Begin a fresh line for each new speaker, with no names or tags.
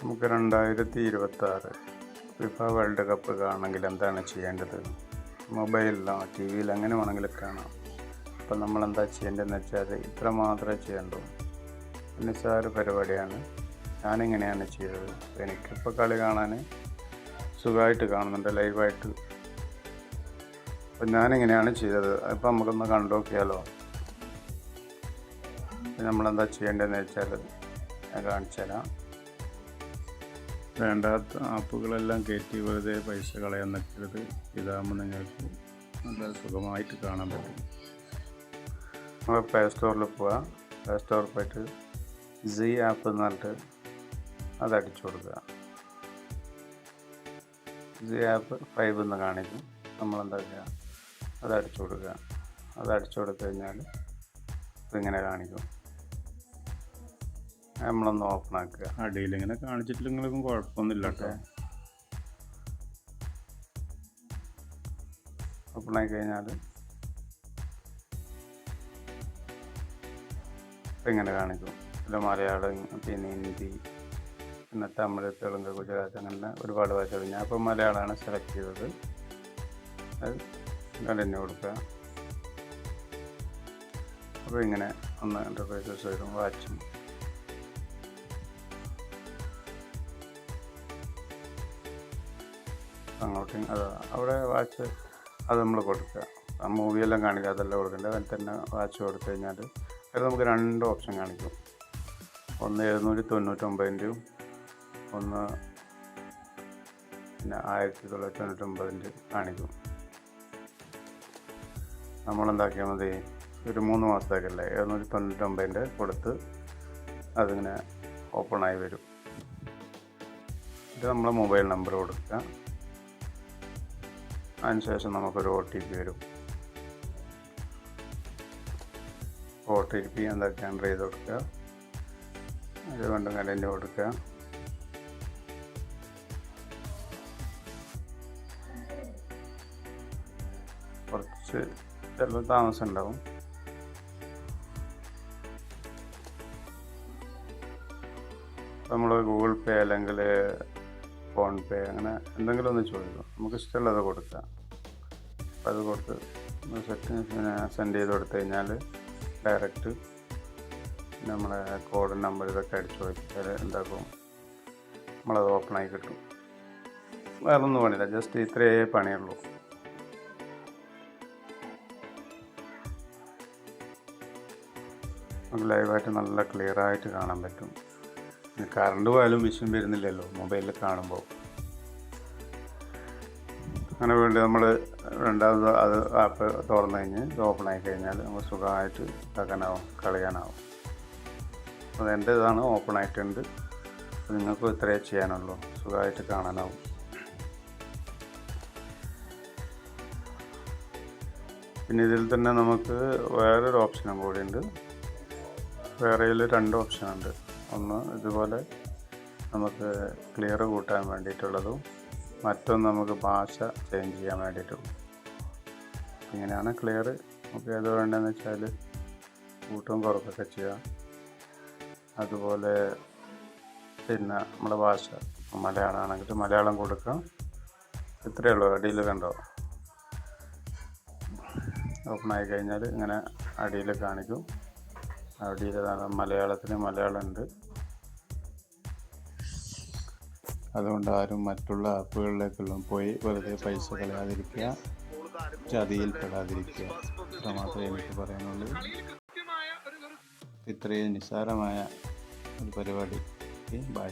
നമുക്ക് 2026 FIFA world cup കാണണമെങ്കിൽ എന്താണ് ചെയ്യേണ്ടത്? മൊബൈലിലോ ടി വിയിൽ എങ്ങനെ വേണമെങ്കിലും കാണാം. അപ്പം നമ്മളെന്താ ചെയ്യേണ്ടതെന്ന് വെച്ചാൽ ഇത്ര മാത്രമേ ചെയ്യണ്ടൂ. നിസ്സാര പരിപാടിയാണ്. ഞാനിങ്ങനെയാണ് ചെയ്തത്. എനിക്കിപ്പോൾ കളി കാണാൻ സുഖമായിട്ട് കാണുന്നുണ്ട് ലൈവായിട്ട്. അപ്പം ഞാനിങ്ങനെയാണ് ചെയ്തത്. അപ്പം നമുക്കൊന്ന് കണ്ടു നോക്കിയാലോ. നമ്മളെന്താ ചെയ്യേണ്ടതെന്ന് വെച്ചാൽ ഞാൻ കാണിച്ചു തരാം. വേണ്ടാത്ത ആപ്പുകളെല്ലാം കയറ്റി വെറുതെ പൈസ കളയാൻ നിൽക്കരുത്. ഇതാകുമ്പോൾ നിങ്ങൾക്ക് നല്ല സുഖമായിട്ട് കാണാൻ പറ്റും. നമ്മൾ പ്ലേ സ്റ്റോറിൽ പോവുക. പ്ലേ സ്റ്റോറിൽ പോയിട്ട് സി ആപ്പ് എന്ന് പറഞ്ഞിട്ട് അത് അടിച്ചു കൊടുക്കുക. സി ആപ്പ് 5 എന്ന് കാണിക്കും. നമ്മളെന്താ ചെയ്യുക, അത് അടിച്ചു കൊടുക്കുക. അത് അടിച്ചു കൊടുത്തു കഴിഞ്ഞാൽ ഇതിങ്ങനെ കാണിക്കും. നമ്മളൊന്ന് ഓപ്പൺ ആക്കുക. അടിയിൽ ഇങ്ങനെ കാണിച്ചിട്ടില്ലെങ്കിലും കുഴപ്പമൊന്നുമില്ല കേട്ടോ. ഓപ്പൺ ആയി കഴിഞ്ഞാൽ ഇങ്ങനെ കാണിക്കും. പിന്നെ മലയാളം, പിന്നെ ഹിന്ദി, പിന്നെ തമിഴ്, തെലുങ്ക്, ഗുജറാത്ത്, അങ്ങനെ ഒരുപാട് ഭാഷകൾ. ഞാൻ ഇപ്പോൾ മലയാളമാണ് സെലക്ട് ചെയ്തത്. അത് കണ്ടിന്യൂ കൊടുക്കുക. അപ്പോൾ ഇങ്ങനെ ഒന്ന് എൻ്റർപ്രൈസസ് വരും. വാച്ചും അങ്ങോട്ടും അവിടെ വാച്ച് അത് നമ്മൾ കൊടുക്കുക. ആ മൂവിയെല്ലാം കാണിക്കുക, അതെല്ലാം കൊടുക്കേണ്ടത്. അതിൽ തന്നെ വാച്ച് കൊടുത്തു കഴിഞ്ഞാൽ അതിൽ നമുക്ക് 2 ഓപ്ഷൻ കാണിക്കും. ഒന്ന് 799-ൻ്റെയും ഒന്ന് പിന്നെ 1999-ൻ്റെ കാണിക്കും. നമ്മളെന്താക്കിയാൽ മതി, ഒരു 3 മാസത്തേക്കല്ലേ 799-ൻ്റെ കൊടുത്ത് അതിങ്ങനെ ഓപ്പണായി വരും. ഇത് നമ്മളെ മൊബൈൽ നമ്പർ കൊടുക്കുക. അതിനുശേഷം നമുക്കൊരു OTP വരും. OTP എന്തൊക്കെ എൻ്റർ ചെയ്ത് കൊടുക്കുക. അത് വീണ്ടും കണ്ടിന്യൂ കൊടുക്കുക. കുറച്ച് ചിലപ്പോൾ താമസം ഉണ്ടാവും. നമ്മൾ ഗൂഗിൾ പേ അല്ലെങ്കിൽ ഫോൺ പേ അങ്ങനെ എന്തെങ്കിലും ഒന്ന് ചോദിക്കും. നമുക്ക് ഇഷ്ടമുള്ളത് കൊടുക്കുക. അപ്പോൾ അത് കൊടുത്ത് സെൻഡ് ചെയ്ത് കൊടുത്തു കഴിഞ്ഞാൽ ഡയറക്റ്റ് നമ്മളെ കോഡ് നമ്പർ ഇതൊക്കെ അടിച്ചു കൊടുത്താൽ എന്താക്കും, നമ്മളത് ഓപ്പണായി കിട്ടും. വേറൊന്നും പണിയില്ല, ജസ്റ്റ് ഇത്രയേ പണിയുള്ളൂ. നമുക്ക് ലൈവായിട്ട് നല്ല ക്ലിയറായിട്ട് കാണാൻ പറ്റും. കറണ്ട് പോയാലും വിഷയം വരുന്നില്ലല്ലോ മൊബൈലിൽ കാണുമ്പോൾ. അങ്ങനെ വേണ്ടി നമ്മൾ രണ്ടാമത് അത് ആപ്പ് തുറന്നു കഴിഞ്ഞ് ഓപ്പൺ ആയി കഴിഞ്ഞാൽ നമുക്ക് സുഖമായിട്ട് ഇതാക്കാനാവും, കളിയാനാവും. അപ്പോൾ എൻ്റെ ഇതാണ് ഓപ്പൺ ആയിട്ടുണ്ട്. നിങ്ങൾക്കും ഇത്രയേ ചെയ്യാനുള്ളൂ, സുഖമായിട്ട് കാണാനാവും. പിന്നെ ഇതിൽ തന്നെ നമുക്ക് വേറൊരു ഓപ്ഷനും കൂടിയുണ്ട്. വേറെയിൽ 2 ഓപ്ഷനുണ്ട്. ഒന്ന് ഇതുപോലെ നമുക്ക് ക്ലിയർ കൂട്ടാൻ വേണ്ടിയിട്ടുള്ളതും മറ്റൊന്ന് നമുക്ക് ഭാഷ ചേഞ്ച് ചെയ്യാൻ വേണ്ടിയിട്ടും. ഇങ്ങനെയാണ് ക്ലിയർ. നമുക്ക് ഏത് വേണ്ടതെന്ന് വെച്ചാൽ കൂട്ടും കുറക്കൊക്കെ ചെയ്യാം. അതുപോലെ പിന്നെ നമ്മുടെ ഭാഷ മലയാളമാണെങ്കിൽ മലയാളം കൊടുക്കാം. ഇത്രയേ ഉള്ളൂ. അടിയിൽ കണ്ടോ, ഓപ്പൺ ആയി കഴിഞ്ഞാൽ ഇങ്ങനെ അടിയിൽ കാണിക്കും. അടിയിൽ മലയാളത്തിന് മലയാളം ഉണ്ട്. അതുകൊണ്ട് ആരും മറ്റുള്ള ആപ്പുകളിലേക്കെല്ലാം പോയി വെറുതെ പൈസ കളയാതിരിക്കുക, ചതിയിൽപ്പെടാതിരിക്കുക. അത്ര മാത്രമേ എനിക്ക് പറയാനുള്ളൂ. ഇത്രയും നിസ്സാരമായ ഒരു പരിപാടി. ബൈ.